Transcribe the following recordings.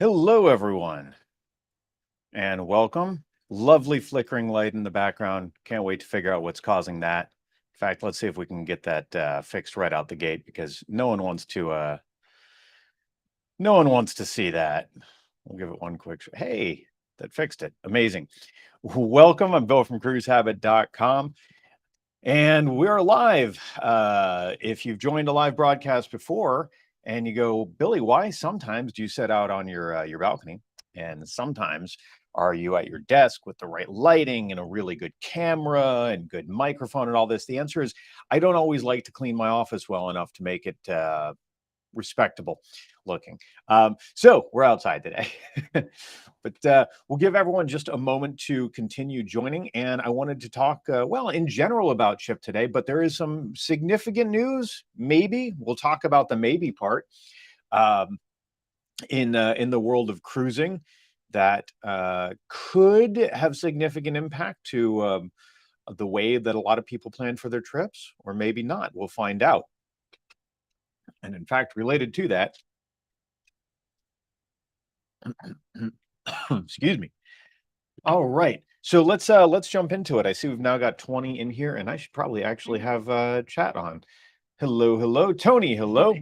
Hello, everyone, and welcome. Lovely flickering light in the background. Can't wait to figure out what's causing that. In fact, let's see if we can get that fixed right out the gate because no one wants to see that. We'll give it one quick. Hey, that fixed it. Amazing. Welcome. I'm Bill from cruisehabit.com. And we're live. If you've joined a live broadcast before and you go, Billy, why sometimes do you sit out on your balcony? And sometimes are you at your desk with the right lighting and a really good camera and good microphone and all this? The answer is I don't always like to clean my office well enough to make it respectable looking. So we're outside today. But we'll give everyone just a moment to continue joining. And I wanted to talk, well, in general about ship today, but there is some significant news. Maybe we'll talk about the maybe part in the world of cruising that could have significant impact to the way that a lot of people plan for their trips, or maybe not. We'll find out. And in fact, related to that, excuse me. All right. So let's jump into it. I see we've now got 20 in here, and I should probably actually have chat on. Hello, Tony. Hello.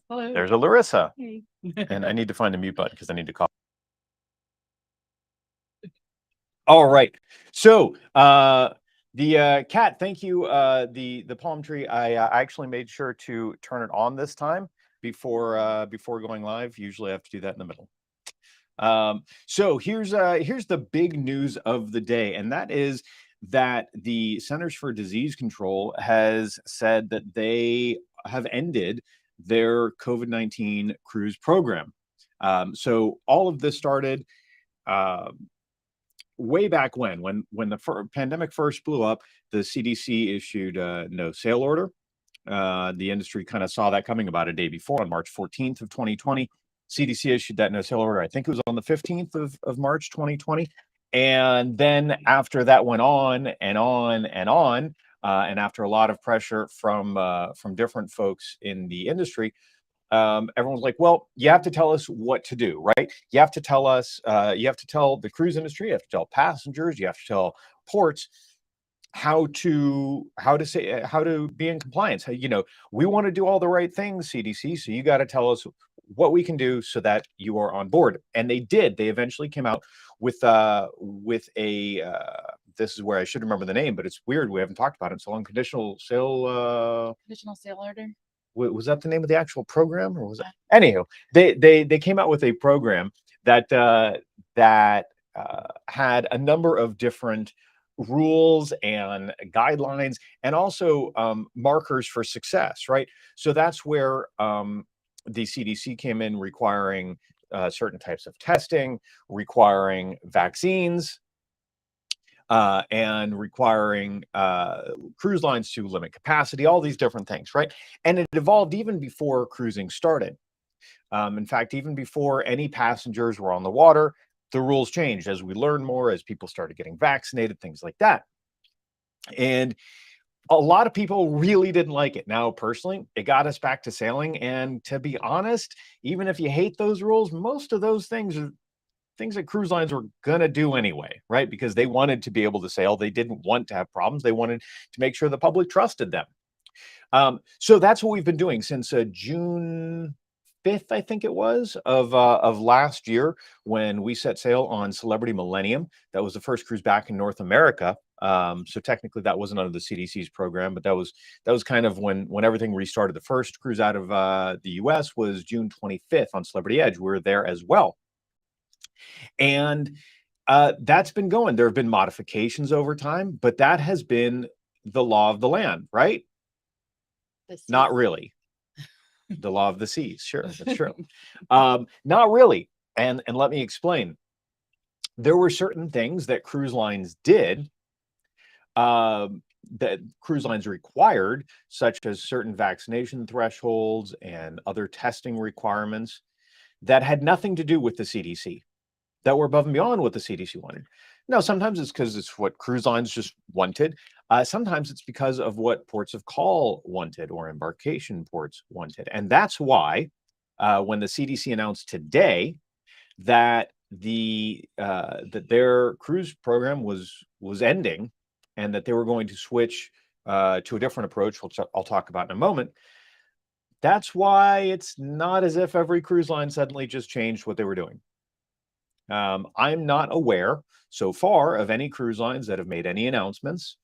Hello. There's a Larissa. Hey. And I need to find a mute button because I need to call. All right. So the cat, thank you. The palm tree, I actually made sure to turn it on this time before going live. Usually I have to do that in the middle. So here's the big news of the day, and that is that the Centers for Disease Control has said that they have ended their COVID-19 cruise program. So all of this started way back when the pandemic first blew up. The CDC issued a no sail order. The industry kind of saw that coming about a day before, on March 14th of 2020. CDC issued that no sail order. I think it was on the 15th of March 2020. And then after that went on and on and on, and after a lot of pressure from different folks in the industry, everyone's like, well, you have to tell us what to do, right? You have to tell us, you have to tell the cruise industry, you have to tell passengers, you have to tell ports how to be in compliance. We want to do all the right things, CDC, so you got to tell us what we can do so that you are on board. And they did. They eventually came out with a this is where I should remember the name, but it's weird we haven't talked about it so long. Conditional sail order. Was that the name of the actual program, or was it? Anywho, they came out with a program that had a number of different rules and guidelines, and also markers for success, right? So that's where the CDC came in, requiring certain types of testing, requiring vaccines, and requiring cruise lines to limit capacity, all these different things, right? And it evolved even before cruising started. In fact, even before any passengers were on the water, the rules changed as we learned more, as people started getting vaccinated, things like that. And a lot of people really didn't like it. Now, personally, it got us back to sailing. And to be honest, even if you hate those rules, most of those things are things that cruise lines were going to do anyway, right? Because they wanted to be able to sail. They didn't want to have problems. They wanted to make sure the public trusted them. So that's what we've been doing since June 5th, I think it was, of last year, when we set sail on Celebrity Millennium. That was the first cruise back in North America. So technically that wasn't under the CDC's program, but that was kind of when everything restarted. The first cruise out of the US was June 25th on Celebrity Edge. We were there as well. And that's been going. There have been modifications over time, but that has been the law of the land, right? Not really. The law of the seas. Sure, that's true. Not really. And let me explain. There were certain things that cruise lines did, that cruise lines required, such as certain vaccination thresholds and other testing requirements, that had nothing to do with the CDC, that were above and beyond what the CDC wanted. Now, sometimes it's because it's what cruise lines just wanted. Sometimes it's because of what ports of call wanted, or embarkation ports wanted. And that's why when the CDC announced today that that their cruise program was ending, and that they were going to switch to a different approach, which I'll talk about in a moment. That's why it's not as if every cruise line suddenly just changed what they were doing. I'm not aware so far of any cruise lines that have made any announcements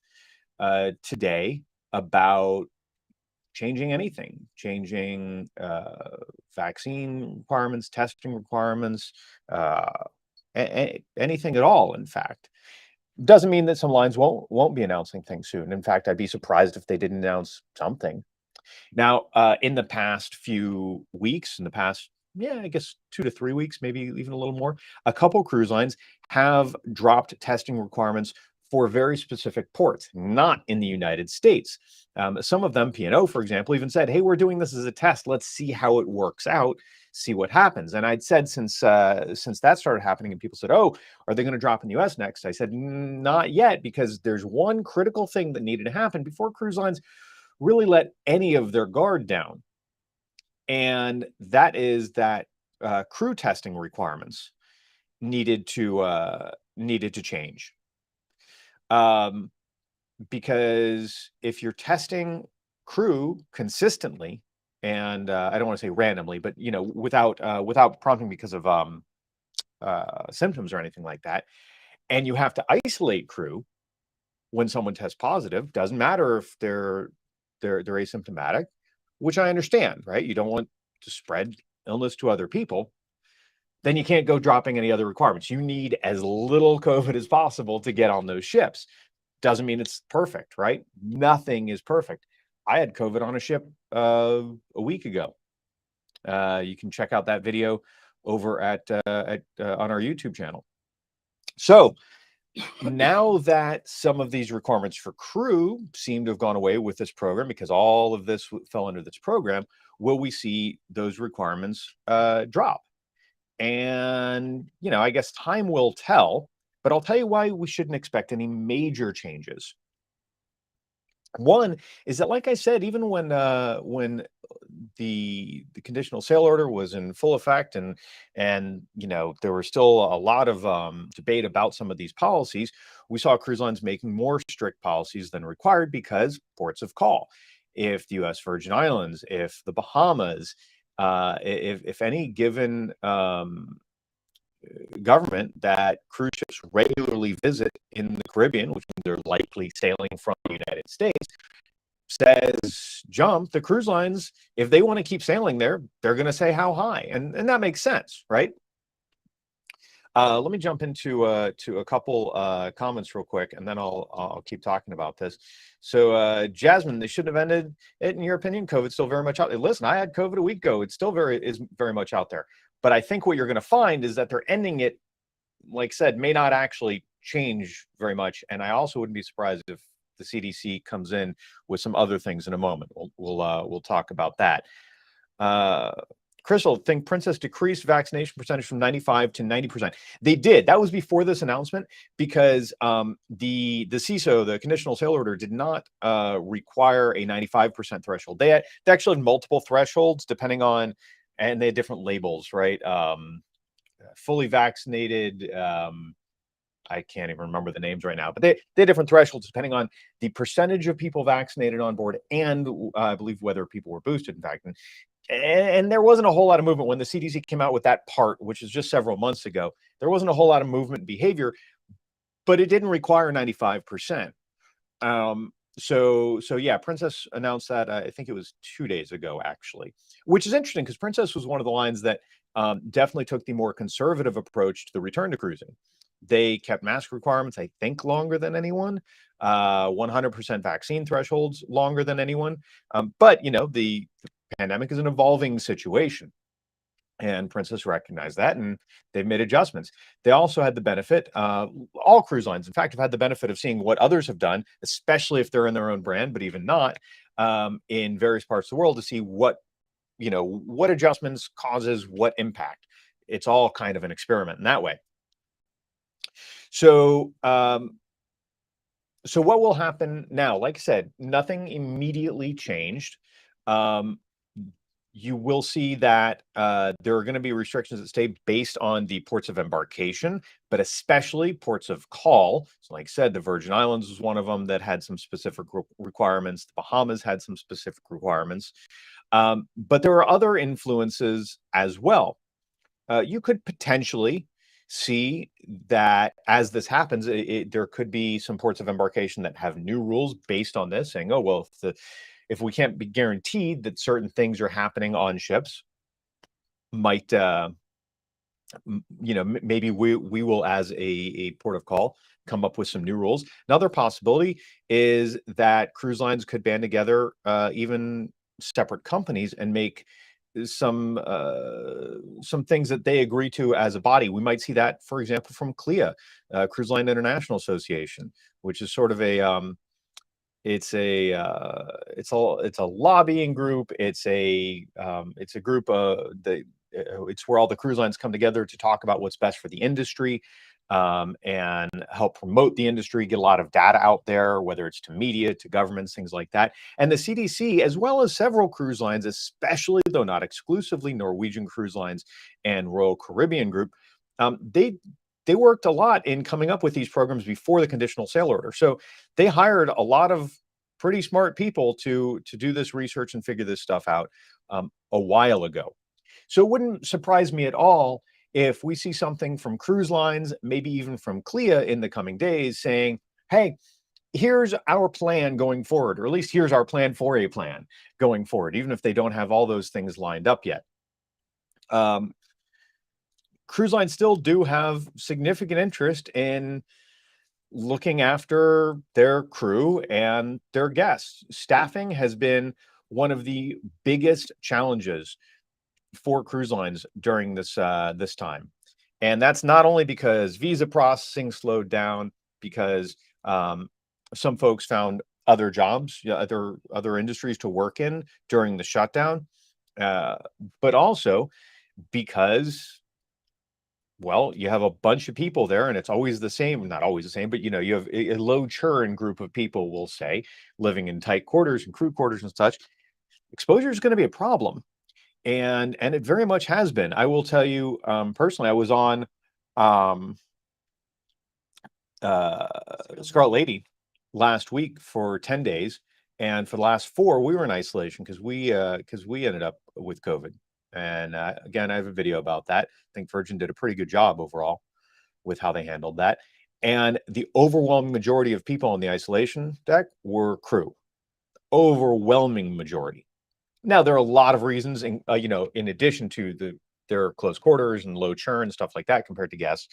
today about changing anything, changing vaccine requirements, testing requirements, uh, anything at all. In fact, doesn't mean that some lines won't be announcing things soon. In fact, I'd be surprised if they didn't announce something. Now, in the past few weeks, in the past, yeah, I guess 2 to 3 weeks, maybe even a little more, a couple cruise lines have dropped testing requirements for very specific ports, not in the United States. Some of them, P&O, for example, even said, "Hey, we're doing this as a test. Let's see how it works out, see what happens." And I'd said since that started happening, and people said, "Oh, are they going to drop in the U.S. next?" I said, "Not yet, because there's one critical thing that needed to happen before cruise lines really let any of their guard down. And that is that crew testing requirements needed to change. Um, because if you're testing crew consistently, and I don't want to say randomly, but without prompting because of symptoms or anything like that, and you have to isolate crew when someone tests positive, doesn't matter if they're asymptomatic, which I understand, right? You don't want to spread illness to other people. Then you can't go dropping any other requirements. You need as little COVID as possible to get on those ships. Doesn't mean it's perfect, right? Nothing is perfect. I had COVID on a ship a week ago. You can check out that video over at on our YouTube channel. So now that some of these requirements for crew seem to have gone away with this program, because all of this fell under this program, will we see those requirements drop? And, I guess time will tell, but I'll tell you why we shouldn't expect any major changes. One is that, like I said, even when the conditional sail order was in full effect, and there was still a lot of debate about some of these policies, we saw cruise lines making more strict policies than required because ports of call. If the U.S. Virgin Islands, if the Bahamas, if any given government that cruise ships regularly visit in the Caribbean, which means they're likely sailing from the United States, says jump, the cruise lines, if they want to keep sailing there, they're going to say how high, and that makes sense, right? Let me jump into to a couple comments real quick, and then I'll keep talking about this. So, Jasmine, they shouldn't have ended it, in your opinion. COVID's still very much out there. Listen, I had COVID a week ago. It's still very much out there. But I think what you're going to find is that they're ending it, like I said, may not actually change very much. And I also wouldn't be surprised if the CDC comes in with some other things in a moment. We'll talk about that. Crystal, think Princess decreased vaccination percentage from 95 to 90%. They did. That was before this announcement, because the CISO, the conditional sail order, did not require a 95% threshold. They actually had multiple thresholds depending on, and they had different labels, right? Fully vaccinated. I can't even remember the names right now, but they had different thresholds depending on the percentage of people vaccinated on board, and I believe whether people were boosted, in fact. And there wasn't a whole lot of movement when the CDC came out with that part, which is just several months ago. There wasn't a whole lot of movement behavior, but it didn't require 95%. So yeah, Princess announced that, I think it was 2 days ago, actually, which is interesting because Princess was one of the lines that definitely took the more conservative approach to the return to cruising. They kept mask requirements, I think, longer than anyone, 100% vaccine thresholds longer than anyone. But the pandemic is an evolving situation, and Princess recognized that, and they've made adjustments. They also had the benefit, all cruise lines, in fact, have had the benefit of seeing what others have done, especially if they're in their own brand, but even not, in various parts of the world, to see what adjustments causes what impact. It's all kind of an experiment in that way. So, so what will happen now? Like I said, nothing immediately changed. you will see that there are going to be restrictions that stay based on the ports of embarkation, but especially ports of call. So like I said, the Virgin Islands was one of them that had some specific requirements. The Bahamas had some specific requirements. But there are other influences as well. You could potentially see that as this happens, there could be some ports of embarkation that have new rules based on this, saying, oh, well, if we can't be guaranteed that certain things are happening on ships, might maybe we will, as a port of call, come up with some new rules. Another possibility is that cruise lines could band together, even separate companies, and make some things that they agree to as a body. We might see that, for example, from CLIA, Cruise Line International Association, which is sort of it's a lobbying group. It's a group it's where all the cruise lines come together to talk about what's best for the industry, and help promote the industry, get a lot of data out there, whether it's to media, to governments, things like that. And the CDC, as well as several cruise lines, especially though not exclusively Norwegian Cruise Lines and Royal Caribbean Group, they worked a lot in coming up with these programs before the conditional sail order. So they hired a lot of pretty smart people to do this research and figure this stuff out a while ago. So it wouldn't surprise me at all if we see something from cruise lines, maybe even from CLIA in the coming days, saying, hey, here's our plan going forward, or at least here's our plan for a plan going forward, even if they don't have all those things lined up yet. Cruise lines still do have significant interest in looking after their crew and their guests. Staffing has been one of the biggest challenges for cruise lines during this time, and that's not only because visa processing slowed down, because some folks found other jobs, other industries to work in during the shutdown, but also because, well, you have a bunch of people there, and it's always the same, not always the same, but you have a low churn group of people, we'll say, living in tight quarters and crew quarters and such. Exposure is going to be a problem. And it very much has been. I will tell you, personally, I was on Scarlet Lady last week for 10 days. And for the last 4, we were in isolation because we ended up with COVID. And again, I have a video about that. I think Virgin did a pretty good job overall with how they handled that. And the overwhelming majority of people on the isolation deck were crew. Overwhelming majority. Now, there are a lot of reasons, in addition to their close quarters and low churn, stuff like that, compared to guests,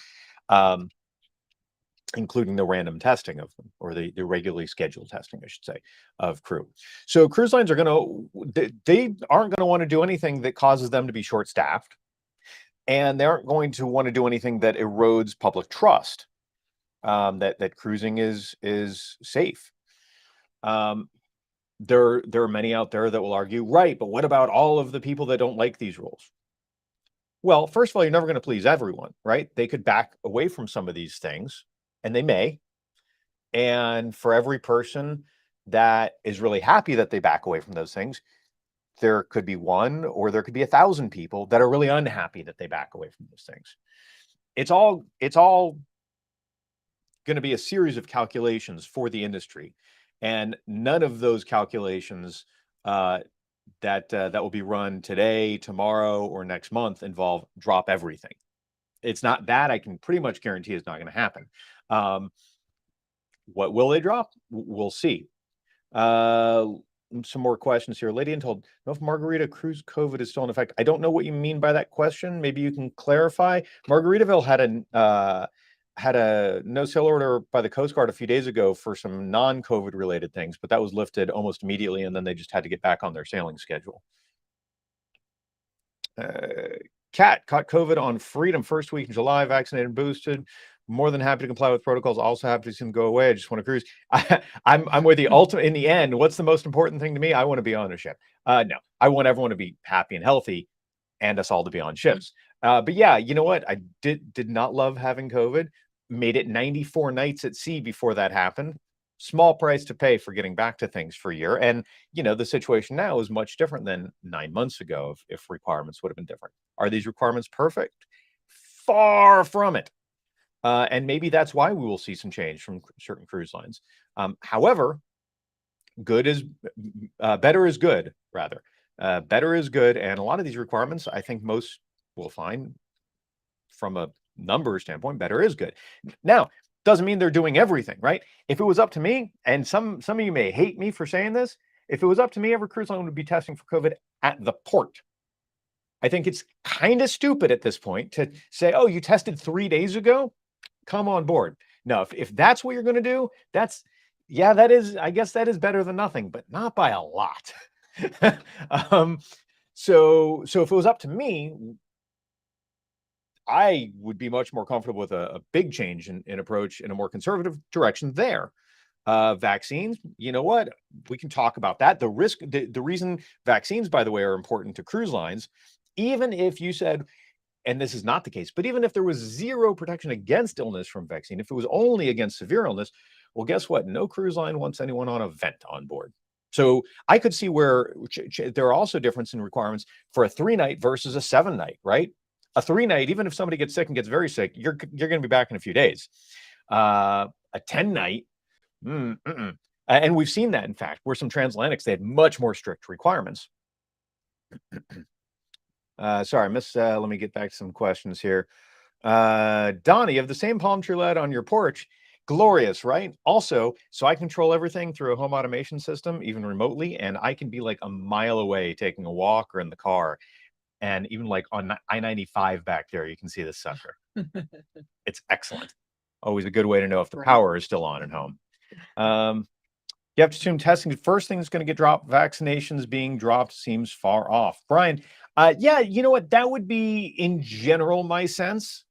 including the random testing of them, or the regularly scheduled testing, I should say, of crew. So cruise lines they aren't going to want to do anything that causes them to be short-staffed, and they aren't going to want to do anything that erodes public trust, that cruising is safe. There are many out there that will argue, right, but what about all of the people that don't like these rules? Well, first of all, you're never going to please everyone, right? They could back away from some of these things, and they may. And for every person that is really happy that they back away from those things, there could be 1 or there could be 1,000 people that are really unhappy that they back away from those things. It's all going to be a series of calculations for the industry. And none of those calculations that will be run today, tomorrow, or next month involve drop everything. It's not that. I can pretty much guarantee it's not going to happen. What will they drop? We'll see. Some more questions here. Lady told, know if Margarita cruise COVID is still in effect. I don't know what you mean by that question. Maybe you can clarify. Margaritaville had a no sail order by the Coast Guard a few days ago for some non-COVID related things, but that was lifted almost immediately, and then they just had to get back on their sailing schedule. Kat caught COVID on Freedom first week in July, vaccinated and boosted. More than happy to comply with protocols. Also happy to see them go away. I just want to cruise. I'm with the ultimate. In the end, what's the most important thing to me? I want to be on a ship. No, I want everyone to be happy and healthy, and us all to be on ships. But yeah, you know what? I did not love having COVID. Made it 94 nights at sea before that happened. small price to pay for getting back to things for a year. And, the situation now is much different than 9 months ago if requirements would have been different. Are these requirements perfect? Far from it. And maybe that's why we will see some change from certain cruise lines. However, better is good, rather. Better is good. And a lot of these requirements, I think most will find from a number standpoint, better is good. Now, doesn't mean they're doing everything, right? If it was up to me, and some of you may hate me for saying this, if it was up to me, every cruise line would be testing for COVID at the port. I think it's kind of stupid at this point to say, oh, you tested 3 days ago? Come on board. No, if that's what you're going to do, I guess that is better than nothing, but not by a lot. So if it was up to me, I would be much more comfortable with a big change in approach in a more conservative direction there. Vaccines, you know what? We can talk about that. The reason vaccines, by the way, are important to cruise lines, even if you said, and this is not the case, but even if there was zero protection against illness from vaccine, if it was only against severe illness, well, guess what? No cruise line wants anyone on a vent on board. So I could see where there are also difference in requirements for a 3-night versus a 7-night, right? A 3-night, even if somebody gets sick and gets very sick, you're going to be back in a few days. A 10-night, and we've seen that, in fact, where some transatlantics, they had much more strict requirements. Sorry, let me get back to some questions here. Donnie, of the same palm tree light on your porch, glorious, right? Also, so I control everything through a home automation system, even remotely, and I can be like a mile away taking a walk or in the car. And even like on I-95 back there, you can see this sucker. It's excellent. Always a good way to know if the power is still on at home. You have to assume testing, the first thing that's going to get dropped, vaccinations being dropped seems far off. Brian, yeah, you know what? That would be, in general, my sense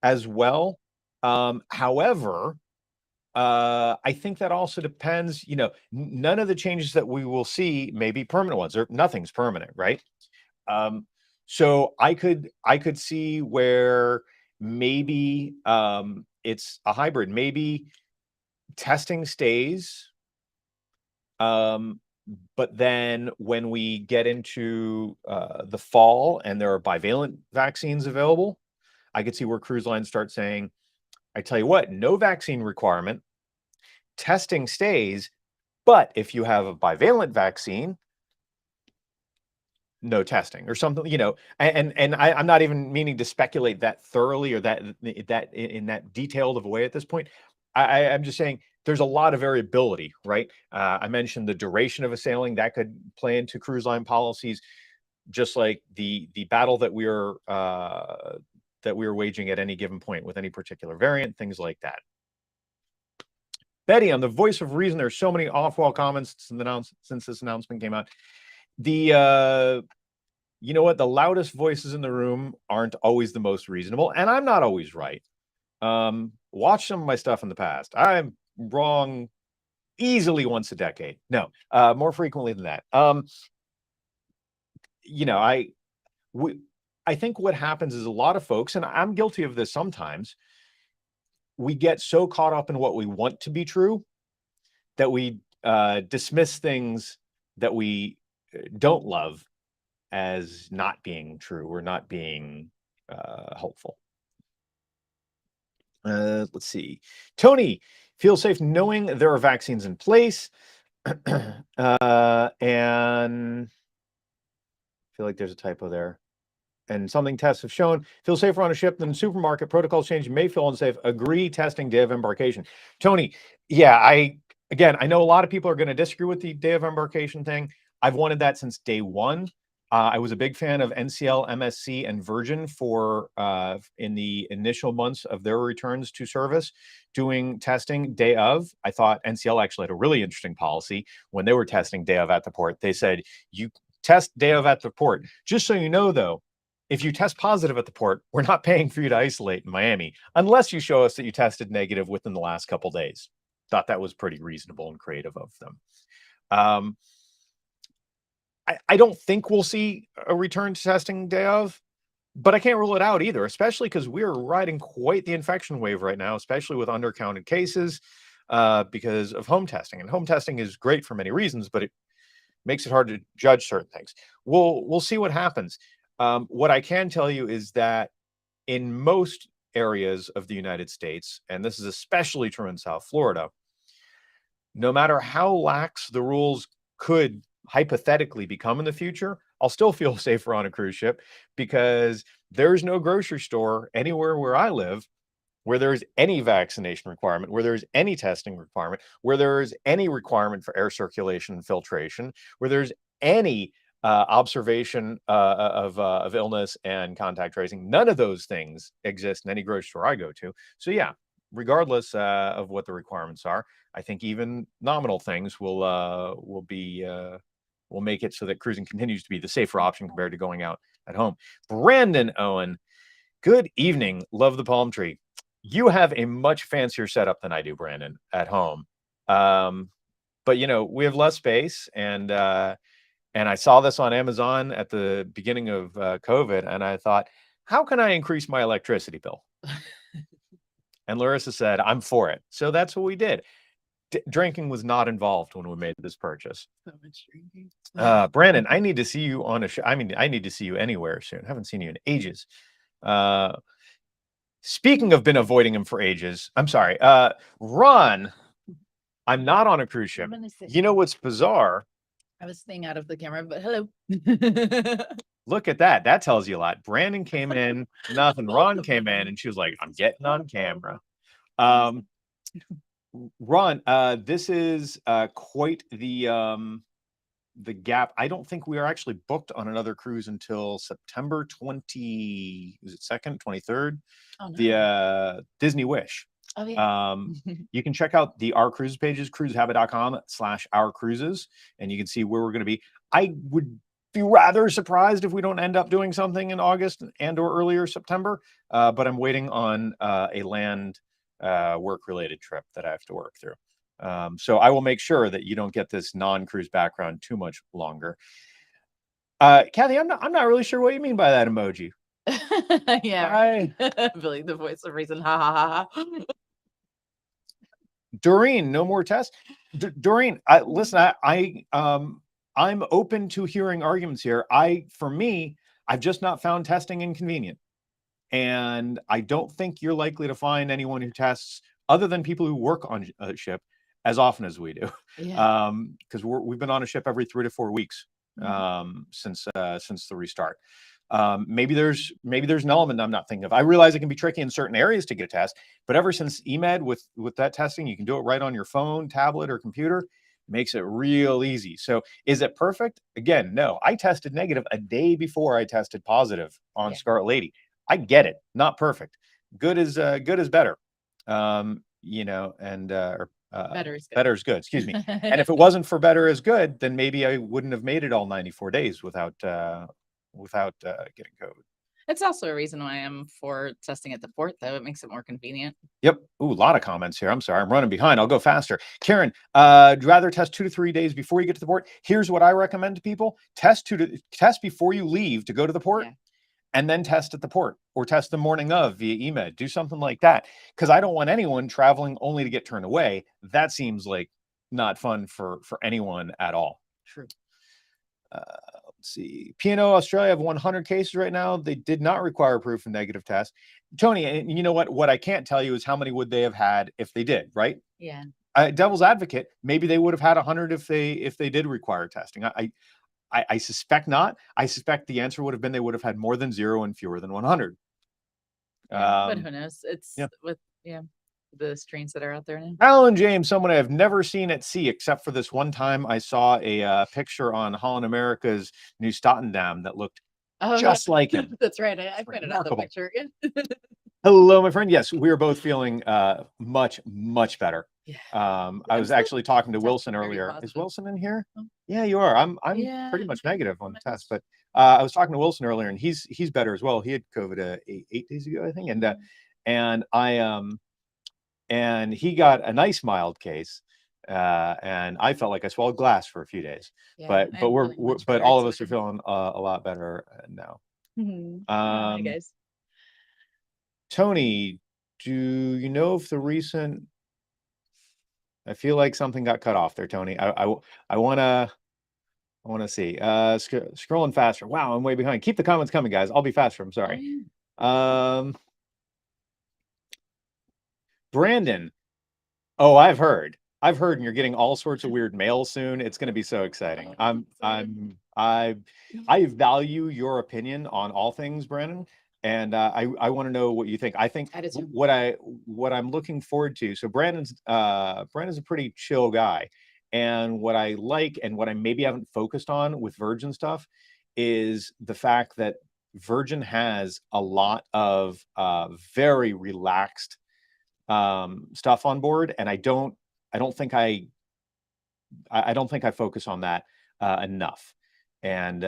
as well. However, I think that also depends, none of the changes that we will see may be permanent ones, or nothing's permanent, right? So I could see where maybe it's a hybrid. Maybe testing stays, but then when we get into the fall and there are bivalent vaccines available, I could see where cruise lines start saying, I tell you what, no vaccine requirement, testing stays, but if you have a bivalent vaccine, no testing or something, and I'm not even meaning to speculate that thoroughly or that in that detailed of a way at this point. I'm just saying there's a lot of variability, right? I mentioned the duration of a sailing that could play into cruise line policies, just like the battle that we are waging at any given point with any particular variant, things like that. Betty, on the voice of reason, there's so many off-wall comments since this announcement came out. You know what? The loudest voices in the room aren't always the most reasonable, and I'm not always right. Watch some of my stuff in the past. I'm wrong easily once a decade. No, more frequently than that. I think what happens is a lot of folks, and I'm guilty of this sometimes, we get so caught up in what we want to be true that we dismiss things that we don't love as not being true or not being helpful. Let's see. Tony, feel safe knowing there are vaccines in place. And I feel like there's a typo there. And something tests have shown, feel safer on a ship than supermarket. Protocols change, may feel unsafe. Agree, testing, day of embarkation. Tony, yeah, I know a lot of people are going to disagree with the day of embarkation thing. I've wanted that since day one. I was a big fan of NCL, MSC, and Virgin for in the initial months of their returns to service, doing testing day of. I thought NCL actually had a really interesting policy when they were testing day of at the port. They said, you test day of at the port. Just so you know, though, if you test positive at the port, we're not paying for you to isolate in Miami unless you show us that you tested negative within the last couple days. Thought that was pretty reasonable and creative of them. I don't think we'll see a return to testing day of, but I can't rule it out either, especially because we're riding quite the infection wave right now, especially with undercounted cases. because of home testing. And home testing is great for many reasons, but it makes it hard to judge certain things. We'll see what happens. What I can tell you is that in most areas of the United States, and this is especially true in South Florida, no matter how lax the rules could hypothetically become in the future, I'll still feel safer on a cruise ship because there's no grocery store anywhere where I live where there's any vaccination requirement, where there's any testing requirement, where there's any requirement for air circulation and filtration, where there's any observation of illness and contact tracing. None of those things exist in any grocery store I go to. So yeah, regardless of what the requirements are, I think even nominal things will make it so that cruising continues to be the safer option compared to going out at home. Brandon Owen, good evening. Love the palm tree. You have a much fancier setup than I do, Brandon, at home. But we have less space, and I saw this on Amazon at the beginning of COVID, and I thought, how can I increase my electricity bill? And Larissa said, I'm for it. So that's what we did. Drinking was not involved when we made this purchase. So much drinking. Brandon, I need to see you on a show. I mean, I need to see you anywhere soon. I haven't seen you in ages. Speaking of been avoiding him for ages, I'm sorry. Ron, I'm not on a cruise ship. You know what's bizarre? I was staying out of the camera, but hello. Look at that. That tells you a lot. Brandon came in, nothing. Ron came in, and she was like, I'm getting on camera. Ron, this is quite the gap. I don't think we are actually booked on another cruise until September 22nd, 23rd. Oh, no. The Disney Wish. Oh, yeah. You can check out the Our Cruises pages, cruisehabit.com/Our Cruises, and you can see where we're going to be. I would be rather surprised if we don't end up doing something in August and or earlier September, but I'm waiting on a land work-related trip that I have to work through. So I will make sure that you don't get this non-cruise background too much longer. Kathy, I'm not really sure what you mean by that emoji. Yeah. Billy, the voice of reason. Ha ha ha. Doreen, no more tests. Doreen, listen, I'm open to hearing arguments here. For me, I've just not found testing inconvenient. And I don't think you're likely to find anyone who tests other than people who work on a ship as often as we do. Yeah. Because we've been on a ship every 3 to 4 weeks since the restart. Maybe there's an element I'm not thinking of. I realize it can be tricky in certain areas to get a test, but ever since EMED with that testing, you can do it right on your phone, tablet, or computer. Makes it real easy. So is it perfect? Again, no. I tested negative a day before I tested positive on Scarlet Lady. I get it. Not perfect. Good is better. Better is good. Better is good. Excuse me. And if it wasn't for better is good, then maybe I wouldn't have made it all 94 days without getting COVID. It's also a reason why I'm for testing at the port, though. It makes it more convenient. Yep. Ooh, a lot of comments here. I'm sorry. I'm running behind. I'll go faster. Karen, would you rather test 2 to 3 days before you get to the port? Here's what I recommend to people. Test before you leave to go to the port. Yeah. And then test at the port, or test the morning of via EMED. Do something like that, because I don't want anyone traveling only to get turned away. That seems like not fun for anyone at all. True. Let's see. P&O Australia have 100 cases right now. They did not require proof of negative test. Tony, and you know what I can't tell you is how many would they have had if they did, right? Yeah. Devil's advocate, maybe they would have had 100 if they did require testing. I suspect not. I suspect the answer would have been they would have had more than 0 and fewer than 100. But who knows? It's with the strains that are out there now. Alan James, someone I have never seen at sea except for this one time I saw a picture on Holland America's New Dam that looked just like him. That's right. I printed out the picture. Hello, my friend. Yes, we are both feeling much, much better. Yeah. I was actually talking to Wilson earlier. Is Wilson in here? Yeah, you are. I'm pretty much negative on the test, but I was talking to Wilson earlier, and he's better as well. He had COVID 8 days ago, I think, and he got a nice mild case, and I felt like I swallowed glass for a few days. Yeah, but all of us are feeling a lot better now. Hi guys. Tony, do you know if the recent I feel like something got cut off there, Tony. I wanna see. Scrolling faster. Wow, I'm way behind. Keep the comments coming, guys. I'll be faster. I'm sorry. Brandon. Oh, I've heard, and you're getting all sorts of weird mail soon. It's going to be so exciting. I value your opinion on all things, Brandon, and I want to know what you think. I think what I'm looking forward to. So Brandon's a pretty chill guy, and what I like and what I maybe haven't focused on with Virgin stuff is the fact that Virgin has a lot of very relaxed stuff on board, and I don't think I focus on that enough. And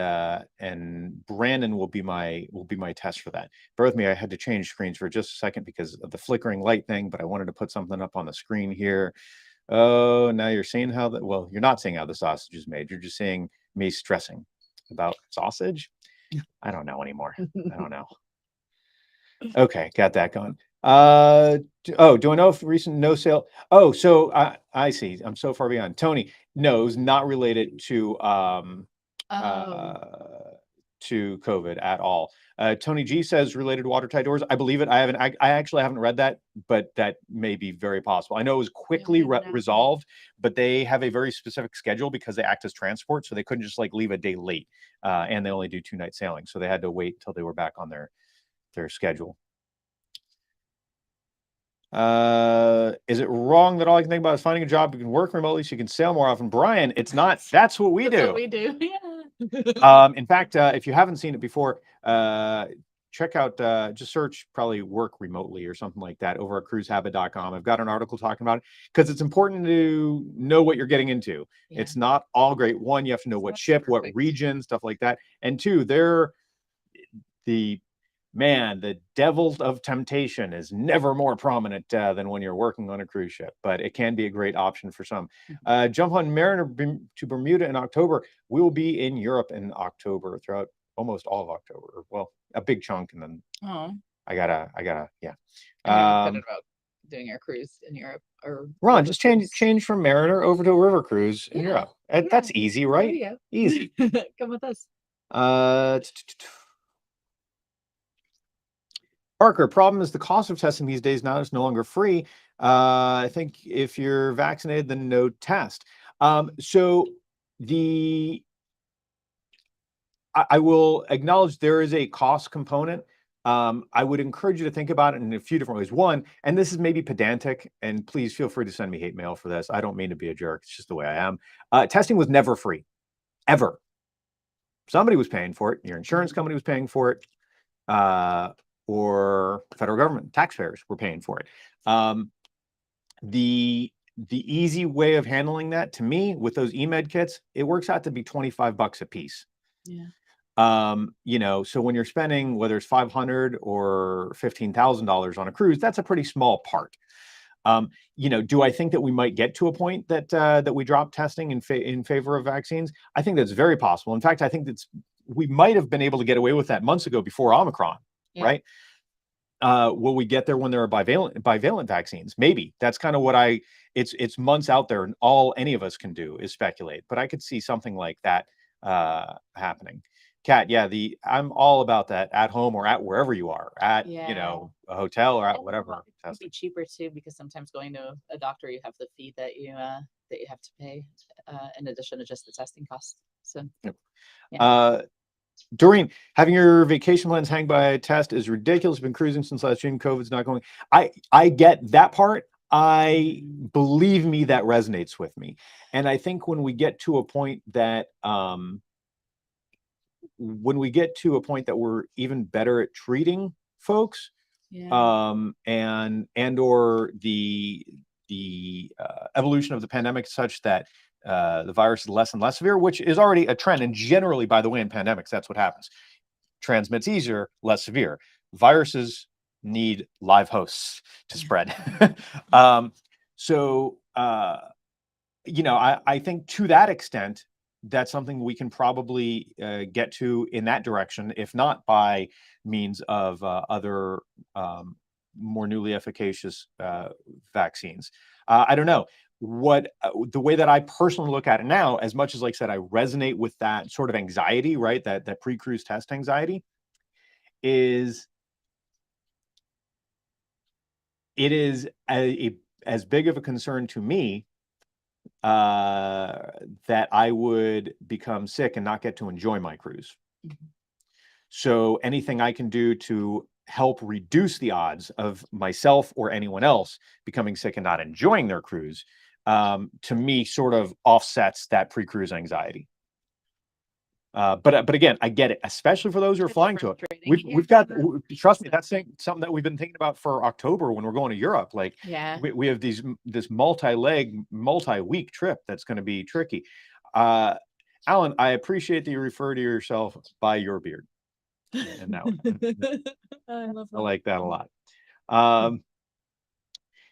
Brandon will be my test for that. Bear with me, I had to change screens for just a second because of the flickering light thing, but I wanted to put something up on the screen here. Oh, now you're seeing how that, well, you're not seeing how the sausage is made. You're just seeing me stressing about sausage. I don't know anymore. I don't know. Okay, got that going. Do I know if recent no sale? Oh, so I see. I'm so far behind. Tony, no, it's not related to COVID at all. Tony G says related to watertight doors. I believe it. I actually haven't read that, but that may be very possible. I know it was quickly resolved, but they have a very specific schedule because they act as transport, so they couldn't just like leave a day late, and they only do 2-night sailing, so they had to wait until they were back on their schedule. Is it wrong that all I can think about is finding a job you can work remotely so you can sail more often? Brian, it's not. That's what we do. That's what we do. Yeah. In fact, if you haven't seen it before, check out, just search probably work remotely or something like that over at cruisehabit.com. I've got an article talking about it because it's important to know what you're getting into. Yeah. It's not all great. One, you have to know what ship, what region, stuff like that. And two, the devil of temptation is never more prominent than when you're working on a cruise ship, but it can be a great option for some. Jump on Mariner to Bermuda in October. We will be in Europe in October throughout almost all of October. Well, a big chunk, and then I gotta, yeah. I'm excited about doing our cruise in Europe. Or Ron, just change from Mariner over to a river cruise in Europe. That's easy, right? Yeah. Easy. Come with us. Parker, problem is the cost of testing these days now is no longer free. I think if you're vaccinated, then no test. So I will acknowledge there is a cost component. I would encourage you to think about it in a few different ways. One, and this is maybe pedantic, and please feel free to send me hate mail for this. I don't mean to be a jerk. It's just the way I am. Testing was never free, ever. Somebody was paying for it. Your insurance company was paying for it. Or federal government, taxpayers were paying for it. The easy way of handling that, to me, with those eMed kits, it works out to be $25 a piece. Yeah. So when you're spending, whether it's $500 or $15,000 on a cruise, that's a pretty small part. Do I think that we might get to a point that we drop testing in favor of vaccines? I think that's very possible. In fact, I think we might have been able to get away with that months ago before Omicron. Yeah. Right? Will we get there when there are bivalent vaccines? Maybe. That's kind of what it's months out there, and all any of us can do is speculate. But I could see something like that happening. Kat, yeah, I'm all about that at home or at wherever you are, at a hotel or at whatever. It would be cheaper too, because sometimes going to a doctor, you have the fee that you have to pay in addition to just the testing costs. So yep. Yeah. During having your vacation plans hang by a test is ridiculous. Been cruising since last June. COVID's not going. I get that part. I believe me, that resonates with me. And I think when we get to a point that we're even better at treating folks, and or the evolution of the pandemic such that the virus is less and less severe, which is already a trend. And generally, by the way, in pandemics, that's what happens. Transmits easier, less severe. Viruses need live hosts to spread. I think to that extent, that's something we can probably get to in that direction, if not by means of other more newly efficacious vaccines. I don't know. the way that I personally look at it now, as much as, like I said, I resonate with that sort of anxiety, right? That pre-cruise test anxiety is, it is as big of a concern to me that I would become sick and not get to enjoy my cruise. Mhm. So anything I can do to help reduce the odds of myself or anyone else becoming sick and not enjoying their cruise, to me, sort of offsets that pre-cruise anxiety. But again, I get it, especially for those who are It's flying to it. frustrating. We've got, trust me, that's something that we've been thinking about for October when we're going to Europe. Like, Yeah. we have this multi-leg, multi-week trip that's going to be tricky. Alan, I appreciate that you refer to yourself by your beard. And now I love I that. like that a lot.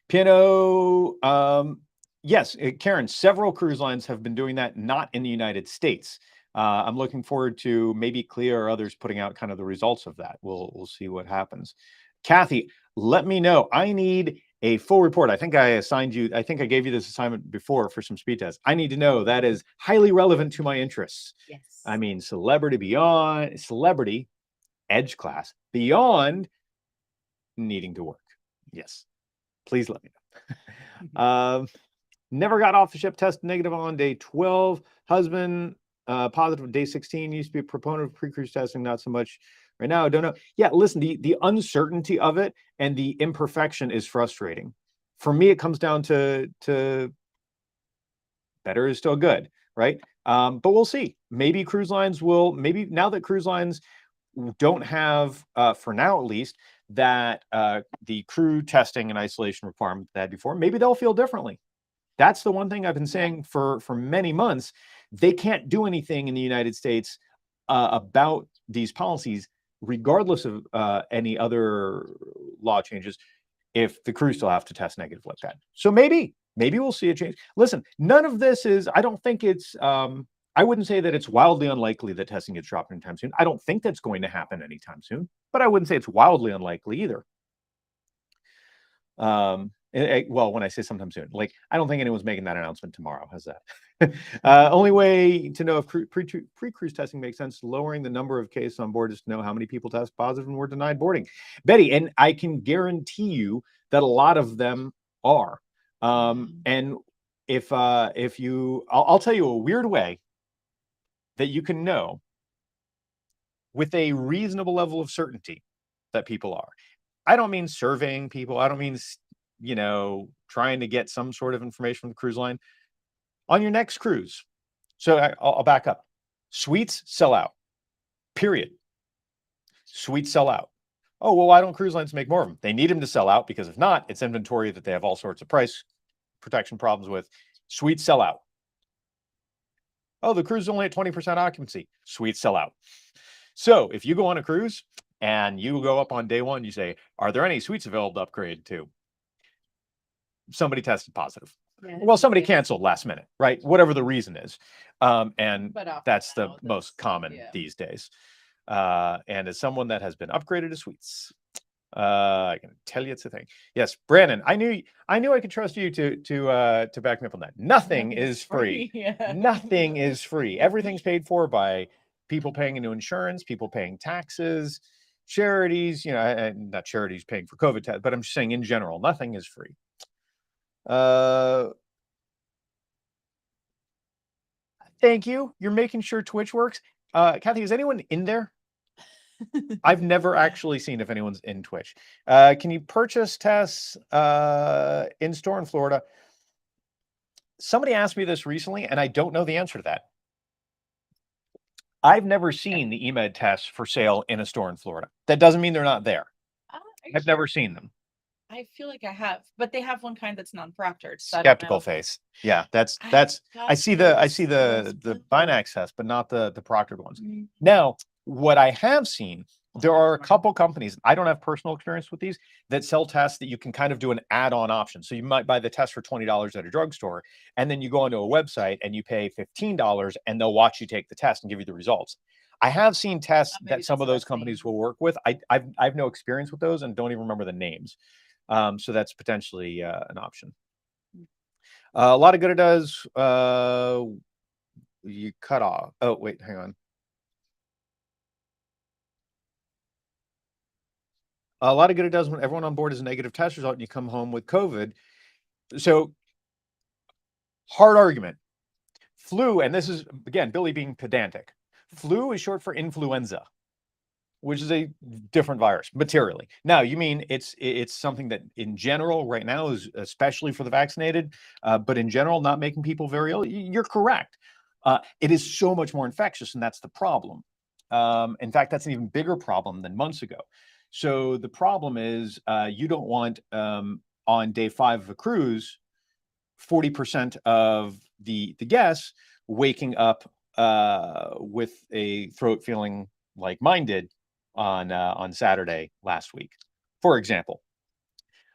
Piano, yes, Karen, several cruise lines have been doing that, not in the United States. I'm looking forward to maybe Clea or others putting out kind of the results of that. We'll see what happens. Kathy, let me know. I need a full report. I think I gave you this assignment before for some speed tests. I need to know that is highly relevant to my interests. Yes. I mean, celebrity, edge class, beyond needing to work. Yes. Please let me know. Never got off the ship, test negative on day 12. Husband, positive day 16. Used to be a proponent of pre-cruise testing, not so much right now. I don't know. Yeah, listen, the uncertainty of it and the imperfection is frustrating. For me, it comes down to better is still good, right? But we'll see. Maybe now that cruise lines don't have, for now at least, that the crew testing and isolation requirement they had before, maybe they'll feel differently. That's the one thing I've been saying for many months. They can't do anything in the United States about these policies, regardless of any other law changes, if the crews still have to test negative like that. So maybe we'll see a change. Listen, none of this is, I don't think it's, I wouldn't say that it's wildly unlikely that testing gets dropped anytime soon. I don't think that's going to happen anytime soon, but I wouldn't say it's wildly unlikely either. Well, when I say sometime soon, like, I don't think anyone's making that announcement tomorrow. How's that? Only way to know if pre-cruise testing makes sense, lowering the number of cases on board, is to know how many people test positive and were denied boarding. Betty, and I can guarantee you that a lot of them are. And if you, I'll tell you a weird way that you can know with a reasonable level of certainty that people are. I don't mean surveying people. I don't mean, trying to get some sort of information from the cruise line. On your next cruise, so I'll back up. Suites sell out, period. Suites sell out. Oh, well, why don't cruise lines make more of them? They need them to sell out, because if not, it's inventory that they have all sorts of price protection problems with. Suites sell out. Oh, the cruise is only at 20% occupancy. Suites sell out. So if you go on a cruise and you go up on day one, you say, are there any suites available to upgrade to? Somebody tested positive. Yeah, Well, somebody canceled last minute, right? Whatever the reason is. And But often that's the now, most common yeah. these days. And as someone that has been upgraded to suites, I can tell you it's a thing. Yes, Brandon, I knew I could trust you to back me up on that. Nothing is free. Yeah. Nothing is free. Everything's paid for by people paying into insurance, people paying taxes, charities, and not charities paying for COVID tests, but I'm just saying in general, nothing is free. Thank you. You're making sure Twitch works. Kathy, is anyone in there? I've never actually seen if anyone's in Twitch. Can you purchase tests in store in Florida? Somebody asked me this recently, and I don't know the answer to that. I've never seen the eMed tests for sale in a store in Florida. That doesn't mean they're not there. I've never seen them. I feel like I have, but they have one kind that's non-proctored. So Skeptical face. Yeah, that's. I see the Binax test, but not the proctored ones. Mm-hmm. Now, what I have seen, there are a couple companies, I don't have personal experience with these, that sell tests that you can kind of do an add-on option. So you might buy the test for $20 at a drugstore, and then you go onto a website and you pay $15, and they'll watch you take the test and give you the results. I have seen tests that some of those companies will work with. I've no experience with those and don't even remember the names. So that's potentially an option. A lot of good it does. You cut off. Oh, wait, hang on. A lot of good it does when everyone on board is a negative test result and you come home with COVID. So, hard argument. Flu, and this is, again, Billy being pedantic. Flu is short for influenza, which is a different virus materially. Now, you mean it's something that in general right now is especially for the vaccinated, but in general not making people very ill. You're correct. It is so much more infectious, and that's the problem. In fact, that's an even bigger problem than months ago. So the problem is you don't want on day 5 of a cruise 40% of the guests waking up with a throat feeling like mine did on Saturday last week, for example.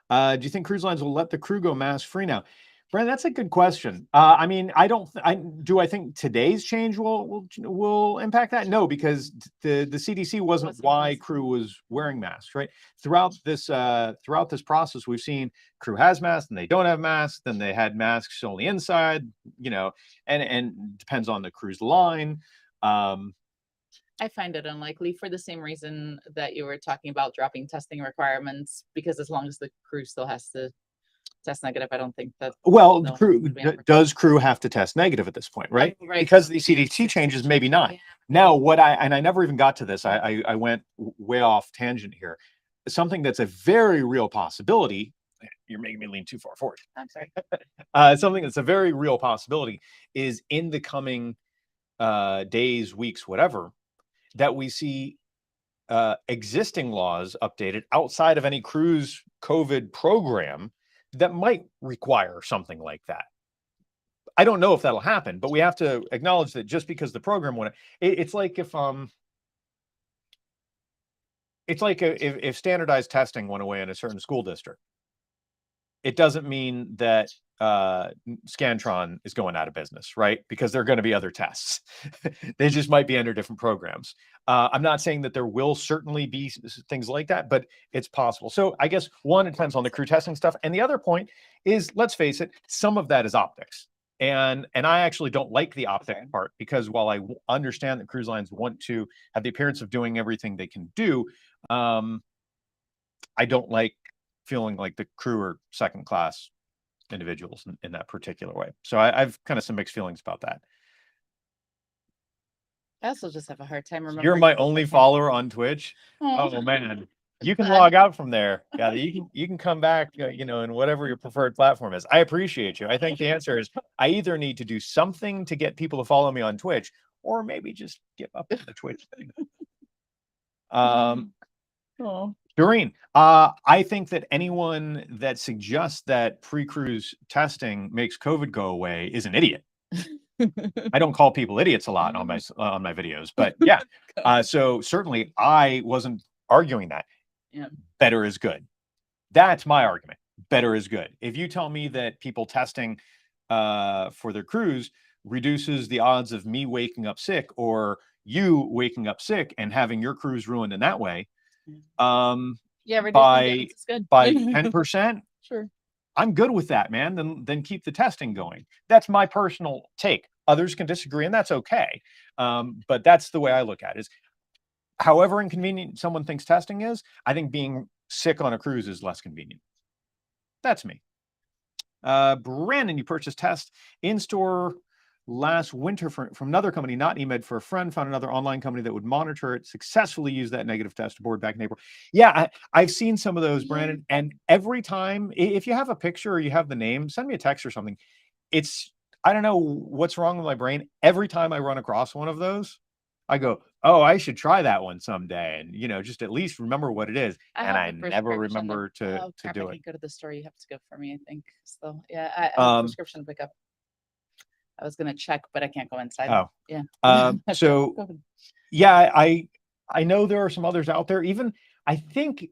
Do you think cruise lines will let the crew go mask free now? Brandon, that's a good question. I mean, I don't. I think today's change will impact that? No, because the CDC wasn't why crew was wearing masks, right? Throughout this process, we've seen crew has masks and they don't have masks. Then they had masks only inside, and depends on the cruise line. I find it unlikely for the same reason that you were talking about dropping testing requirements, because as long as the crew still has to test negative, I don't think that. Well, does crew have to test negative at this point, right? Right. Because the CDC changes, maybe not. Yeah. Now, I never even got to this. I went way off tangent here. Something that's a very real possibility. You're making me lean too far forward. I'm sorry. Something that's a very real possibility is in the coming days, weeks, whatever, that we see existing laws updated outside of any cruise COVID program that might require something like that. I don't know if that'll happen, but we have to acknowledge that just because the program went, it's like if standardized testing went away in a certain school district, it doesn't mean that Scantron is going out of business, right? Because there are going to be other tests. They just might be under different programs. I'm not saying that there will certainly be things like that, but it's possible. So I guess one, it depends on the crew testing stuff. And the other point is, let's face it, some of that is optics. And I actually don't like the optic part, because while I understand that cruise lines want to have the appearance of doing everything they can do, I don't like feeling like the crew are second class individuals in that particular way. So I've kind of some mixed feelings about that. I also just have a hard time remembering. You're my only follower on Twitch. Oh man, you can log out from there. Yeah, you can come back, in whatever your preferred platform is. I appreciate you. I think the answer is I either need to do something to get people to follow me on Twitch, or maybe just give up on the Twitch thing. Doreen, I think that anyone that suggests that pre-cruise testing makes COVID go away is an idiot. I don't call people idiots a lot on my videos, but yeah. So certainly I wasn't arguing that. Yeah. Better is good. That's my argument. Better is good. If you tell me that people testing for their cruise reduces the odds of me waking up sick or you waking up sick and having your cruise ruined in that way, Yeah, by good. 10%, Sure, I'm good with that, man. Then keep the testing going. That's my personal take. Others can disagree, and that's okay. But that's the way I look at it. Is however inconvenient someone thinks testing is, I think being sick on a cruise is less convenient. That's me. Brandon, you purchased test in store last winter from another company, not eMed, for a friend. Found another online company that would monitor it, successfully use that negative test aboard back in April. Yeah, I've seen some of those, Brandon. And every time, if you have a picture or you have the name, send me a text or something. I don't know what's wrong with my brain. Every time I run across one of those, I go, oh, I should try that one someday. And, just at least remember what it is. And I never remember to do it. Go to the store. You have to go for me, I think. So yeah, I have a prescription pickup. I was going to check, but I can't go inside. Oh, yeah. So yeah, I know there are some others out there. Even I think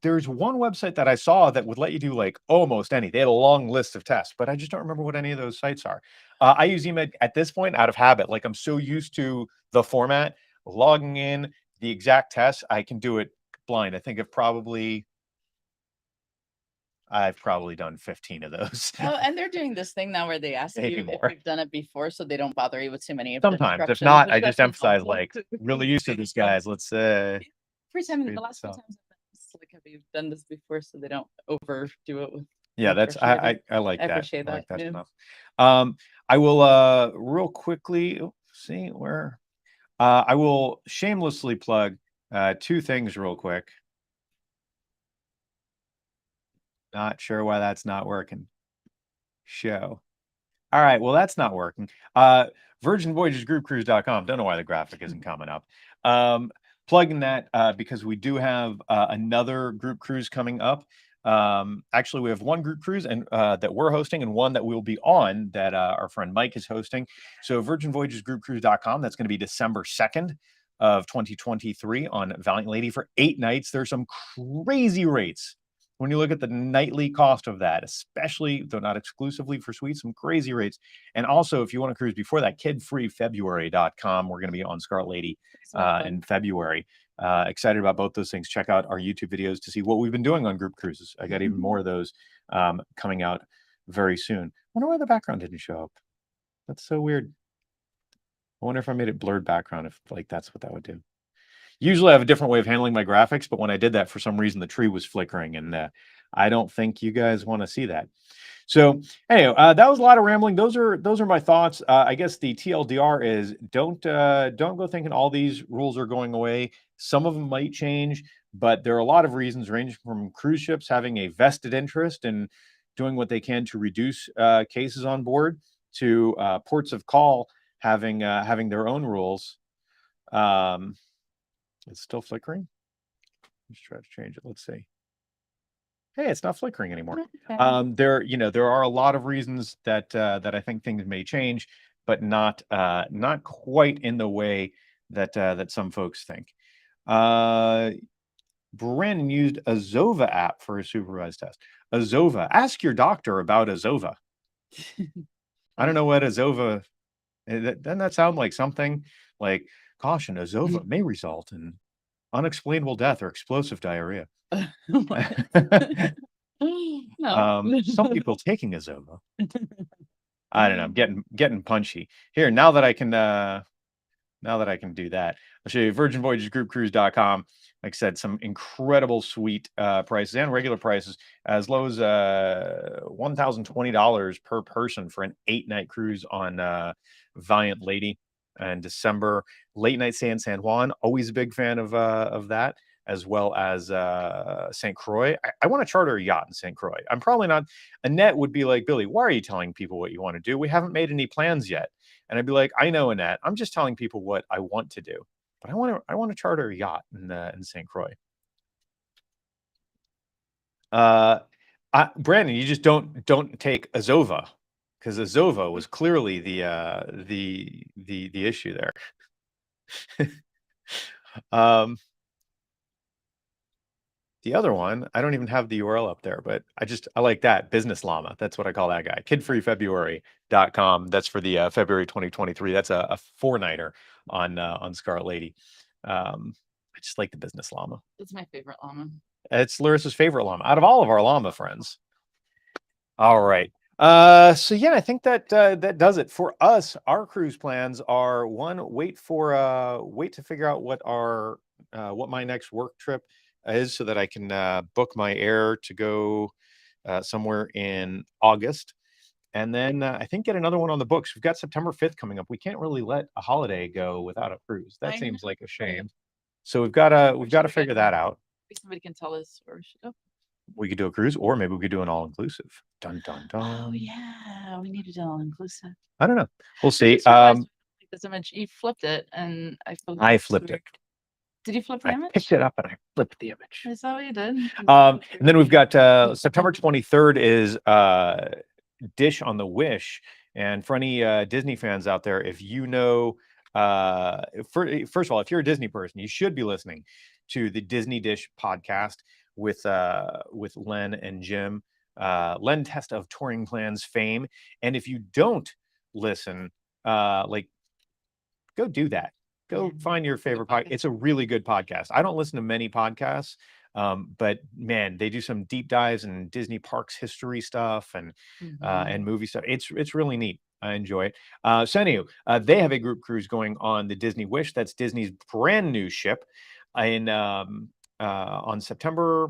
there's one website that I saw that would let you do like almost any. They had a long list of tests, but I just don't remember what any of those sites are. I use eMed at this point out of habit. Like I'm so used to the format, logging in, the exact test, I can do it blind. I think I've probably I've probably done 15 of those. Oh, and they're doing this thing now where they ask Maybe you if more. you've done it before, so they don't bother you with too many of the Sometimes, if instructions, not, which I just that's emphasize helpful. like really used to this, guys. Let's First time, read the last few this out. times I've done this, like, have you done this before, so they don't overdo it with Yeah, more that's pressure maybe? I like I that. appreciate I like that, that yeah. enough. I will real quickly see where I will shamelessly plug two things real quick. Not sure why that's not working. Show. All right, well, that's not working. Virgin Voyages Groupcruise.com. Don't know why the graphic isn't coming up. Plugging that because we do have another group cruise coming up. Actually, we have one group cruise and that we're hosting and one that we'll be on that our friend Mike is hosting. So Virgin Voyages Groupcruise.com. That's going to be December 2nd of 2023 on Valiant Lady for 8 nights. There's some crazy rates when you look at the nightly cost of that, especially though not exclusively for suites, some crazy rates. And also, if you want to cruise before that, kidfreefebruary.com. We're going to be on Scarlet Lady in February. Excited about both those things. Check out our YouTube videos to see what we've been doing on group cruises. I got even more of those coming out very soon. I wonder why the background didn't show up. That's so weird. I wonder if I made it blurred background, if like that's what that would do. Usually I have a different way of handling my graphics, but when I did that, for some reason, the tree was flickering, and I don't think you guys want to see that. So anyway, that was a lot of rambling. Those are my thoughts. I guess the TLDR is don't go thinking all these rules are going away. Some of them might change, but there are a lot of reasons, ranging from cruise ships having a vested interest in doing what they can to reduce cases on board, to ports of call having their own rules. It's still flickering. Let's try to change it. Let's see. Hey, it's not flickering anymore. There are a lot of reasons that I think things may change, but not quite in the way that some folks think. Brandon used Azova app for a supervised test. Azova. Ask your doctor about Azova. I don't know what Azova. Doesn't that sound like something like caution? Azova may result in unexplainable death or explosive diarrhea. No. Some people taking Azova. I don't know. I'm getting punchy here now that I can do that. I'll show you virginvoyagesgroupcruise.com. Like I said, some incredible suite prices and regular prices as low as $1,020 per person for an 8-night cruise on Valiant Lady in December. Late night stay in San Juan. Always a big fan of that, as well as St. Croix. I want to charter a yacht in St. Croix. I'm probably not. Annette would be like, Billy, why are you telling people what you want to do? We haven't made any plans yet. And I'd be like, I know, Annette. I'm just telling people what I want to do. But I want to charter a yacht in St. Croix. Brandon, you just don't take Azova, because Azova was clearly the issue there. The other one, I don't even have the URL up there, but I like that. Business Llama. That's what I call that guy. Kidfreefebruary.com. That's for the February 2023. That's a 4-nighter on Scarlet Lady. I just like the Business Llama. It's my favorite llama. It's Larissa's favorite llama out of all of our llama friends. All right. So yeah, I think that that does it for us. Our cruise plans are wait to figure out what my next work trip is, so that I can book my air to go somewhere in August, and then I think get another one on the books. We've got September 5th coming up. We can't really let a holiday go without a cruise. That seems like a shame. So we've got to figure that out. Maybe somebody can tell us where we should go. We could do a cruise, or maybe we could do an all-inclusive. Dun dun dun. Oh yeah, we need to do all inclusive. I don't know. We'll see. This image, you flipped it, and I flipped it. Did you flip the image? I picked it up and I flipped the image. Is that what you did? And then we've got September 23rd is Dish on the Wish. And for any Disney fans out there, if you know, first of all, if you're a Disney person, you should be listening to the Disney Dish podcast with Len and Jim. Len Testa of Touring Plans fame. And if you don't listen, go do that. Go Yeah, find your it's a good favorite podcast. podcast. It's a really good podcast. I don't listen to many podcasts, but man, they do some deep dives in Disney parks history stuff and Mhm. movie stuff. It's really neat. I enjoy it. So anyway, they have a group cruise going on the Disney Wish. That's Disney's brand new ship. In on September,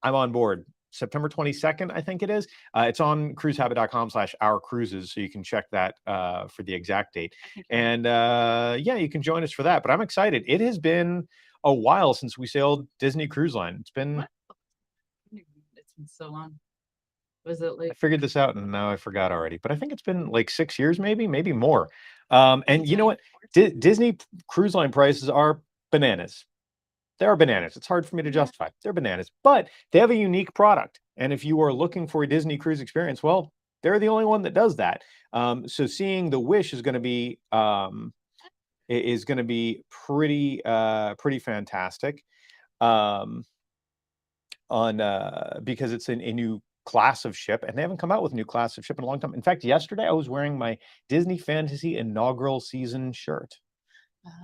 I'm on board. September 22nd, I think it is. It's on cruisehabit.com/ourcruises, so you can check that for the exact date. I think you're right. And yeah, you can join us for that. But I'm excited. It has been a while since we sailed Disney Cruise Line. It's been, What? It's been so long. Was it I like figured this out and now I forgot already, but I think it's been like 6 years, maybe more. And you know what? Disney Cruise Line prices are bananas. They are bananas. It's hard for me to Yeah. justify. They're bananas, but they have a unique product. And if you are looking for a Disney cruise experience, well, they're the only one that does that. So seeing the Wish is going to be pretty fantastic. Because it's a new class of ship, and they haven't come out with a new class of ship in a long time. In fact, yesterday I was wearing my Disney Fantasy inaugural season shirt.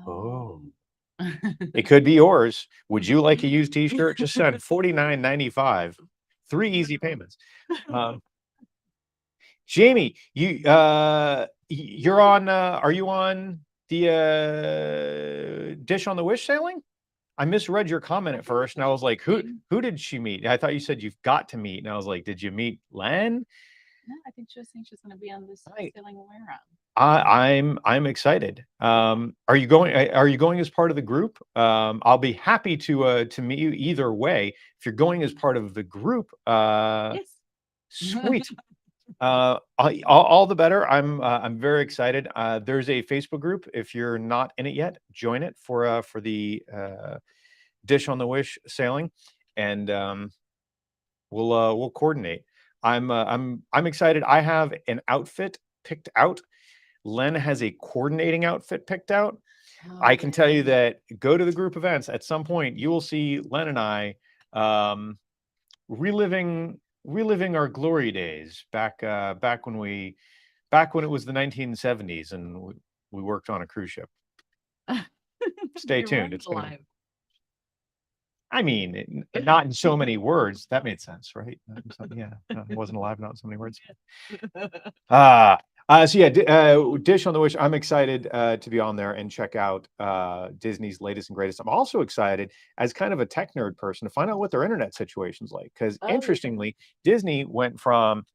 Oh. It could be yours. Would you like a used t-shirt? Just send $49.95. 3 easy payments. Jamie, you're on are you on the Dish on the Wish sailing? I misread your comment at first and I was like, who did she meet? I thought you said you've got to meet. And I was like, did you meet Len? No, I think she was saying she's gonna be on this sailing away around. I'm excited. Are you going as part of the group? I'll be happy to meet you either way. If you're going as part of the group, Yes. sweet. All the better. I'm very excited. There's a Facebook group. If you're not in it yet, join it for the Dish on the Wish sailing, and we'll coordinate. I'm excited. I have an outfit picked out. Len has a coordinating outfit picked out. I can tell you that go to the group events at some point, you will see Len and I reliving our glory days back when it was the 1970s and we worked on a cruise ship. Stay tuned. It's alive. I mean, not in so many words. That made sense, right? Yeah, it wasn't alive, not in so many words. So yeah, Dish on the Wish. I'm excited to be on there and check out Disney's latest and greatest. I'm also excited as kind of a tech nerd person to find out what their internet situation's like. Because interestingly, Disney went from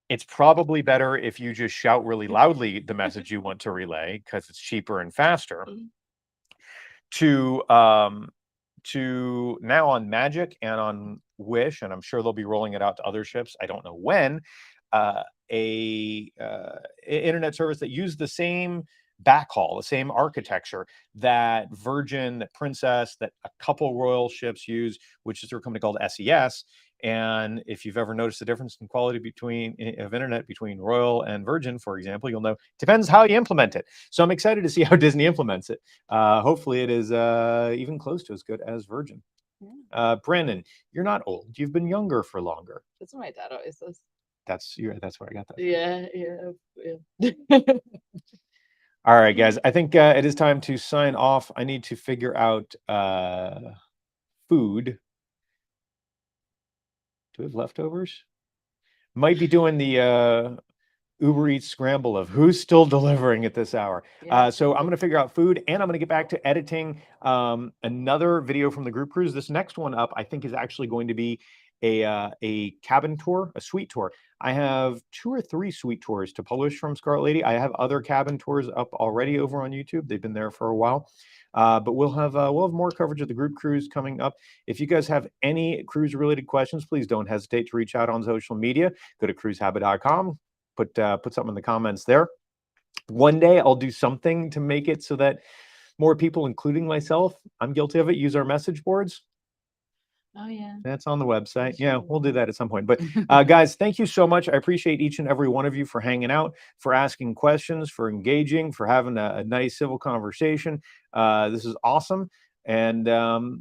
it's probably better if you just shout really loudly the message you want to relay because it's cheaper and faster, to now on Magic and on Wish, and I'm sure they'll be rolling it out to other ships. I don't know when. Internet service that used the same backhaul, the same architecture that Virgin, that Princess, that a couple Royal ships use, which is through a company called SES. And if you've ever noticed the difference in quality of internet between Royal and Virgin, for example, you'll know depends how you implement it. So I'm excited to see how Disney implements it. Hopefully it is even close to as good as Virgin. Brandon, you're not old. You've been younger for longer. That's what my dad always says. That's where I got that. Yeah. All right, guys. I think it is time to sign off. I need to figure out food. Do we have leftovers? Might be doing the Uber Eats scramble of who's still delivering at this hour. So I'm going to figure out food, and I'm going to get back to editing another video from the group cruise. This next one up, I think, is actually going to be a cabin tour, a suite tour. I have 2 or 3 suite tours to publish from Scarlet Lady. I have other cabin tours up already over on YouTube. They've been there for a while. But we'll have more coverage of the group cruise coming up. If you guys have any cruise related questions, please don't hesitate to reach out on social media. Go to cruisehabit.com. Put something in the comments there. One day I'll do something to make it so that more people, including myself, I'm guilty of it, use our message boards. Oh yeah, that's on the website. Yeah, we'll do that at some point. But guys, thank you so much. I appreciate each and every one of you for hanging out, for asking questions, for engaging, for having a nice civil conversation. This is awesome. And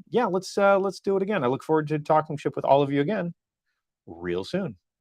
yeah, let's do it again. I look forward to talking ship with all of you again real soon.